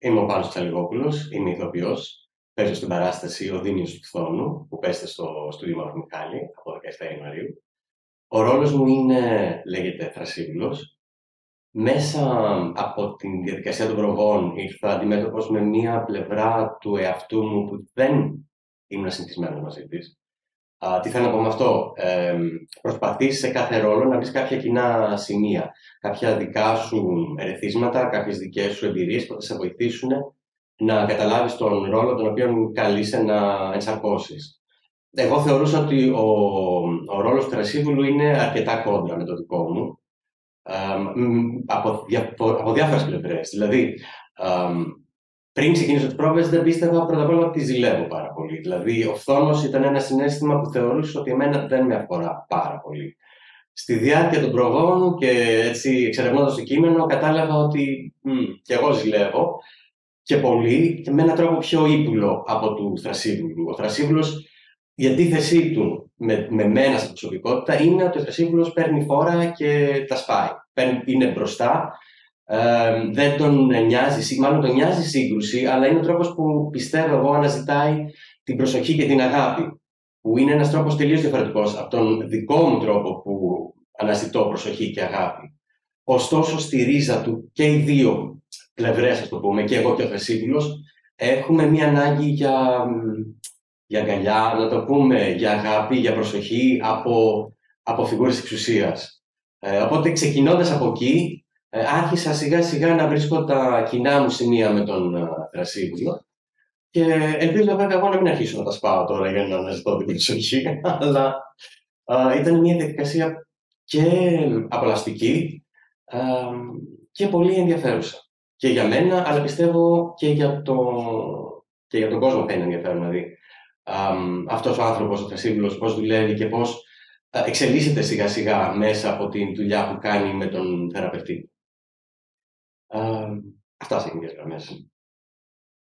Είμαι ο Πάνος Τσαλιγόπουλος, είμαι ηθοποιός. Παίζω στην παράσταση «Ο Δήμιος του Φθόνου» που παίζεται στο Στούντιο Μαυρομιχάλη από 17 Ιανουαρίου. Ο ρόλος μου λέγεται Θρασίβουλος. Μέσα από την διαδικασία των προβών ήρθα αντιμέτωπος με μία πλευρά του εαυτού μου που δεν ήμουν συνηθισμένος μαζί της. Τι θέλω να πω με αυτό? Προσπαθείς σε κάθε ρόλο να βρεις κάποια κοινά σημεία, κάποια δικά σου ερεθίσματα, κάποιες δικές σου εμπειρίες που θα σε βοηθήσουν να καταλάβεις τον ρόλο τον οποίο καλείσαι να ενσαρκώσεις. Εγώ θεωρούσα ότι ο ρόλος του Θρασίβουλου είναι αρκετά κόντρα με το δικό μου, από διάφορες πλευρές. Δηλαδή, πριν ξεκινήσω τις πρόβες, δεν πίστευα πρώτα απ' όλα ότι ζηλεύω πάρα πολύ. Δηλαδή, ο φθόνος ήταν ένα συναίσθημα που θεωρούσα ότι εμένα δεν με αφορά πάρα πολύ. Στη διάρκεια των προβών και έτσι εξερευνώντας το κείμενο, κατάλαβα ότι κι εγώ ζηλεύω και πολύ και με έναν τρόπο πιο ύπουλο από του Θρασίβουλου. Ο Θρασίβουλος, η αντίθεσή του με μένα σαν προσωπικότητα είναι ότι ο Θρασίβουλος παίρνει φόρα και τα σπάει. Είναι μπροστά. Δεν τον νοιάζει, μάλλον τον νοιάζει σύγκρουση, αλλά είναι ο τρόπος που πιστεύω εγώ αναζητάει την προσοχή και την αγάπη, που είναι ένας τρόπος τελείως διαφορετικός από τον δικό μου τρόπο που αναζητώ προσοχή και αγάπη. Ωστόσο, στη ρίζα του και οι δύο πλευρές, ας το πούμε, και εγώ και ο Θρασίβουλος, έχουμε μία ανάγκη για αγκαλιά, να το πούμε, για αγάπη, για προσοχή από φιγούρες εξουσίας. Οπότε, ξεκινώντας από εκεί, άρχισα σιγά σιγά να βρίσκω τα κοινά μου σημεία με τον Θρασίβουλο και ελπίζω βέβαια εγώ να μην αρχίσω να τα σπάω τώρα για να αναζητώ την προσοχή, αλλά ήταν μια διαδικασία και απολαυστική και πολύ ενδιαφέρουσα. Και για μένα, αλλά πιστεύω και για τον κόσμο θα είναι ενδιαφέρον να δει αυτός ο άνθρωπος, ο Θρασίβουλος, πώς δουλεύει και πώς εξελίσσεται σιγά σιγά μέσα από τη δουλειά που κάνει με τον θεραπευτή. Αυτά σε γενικές γραμμές.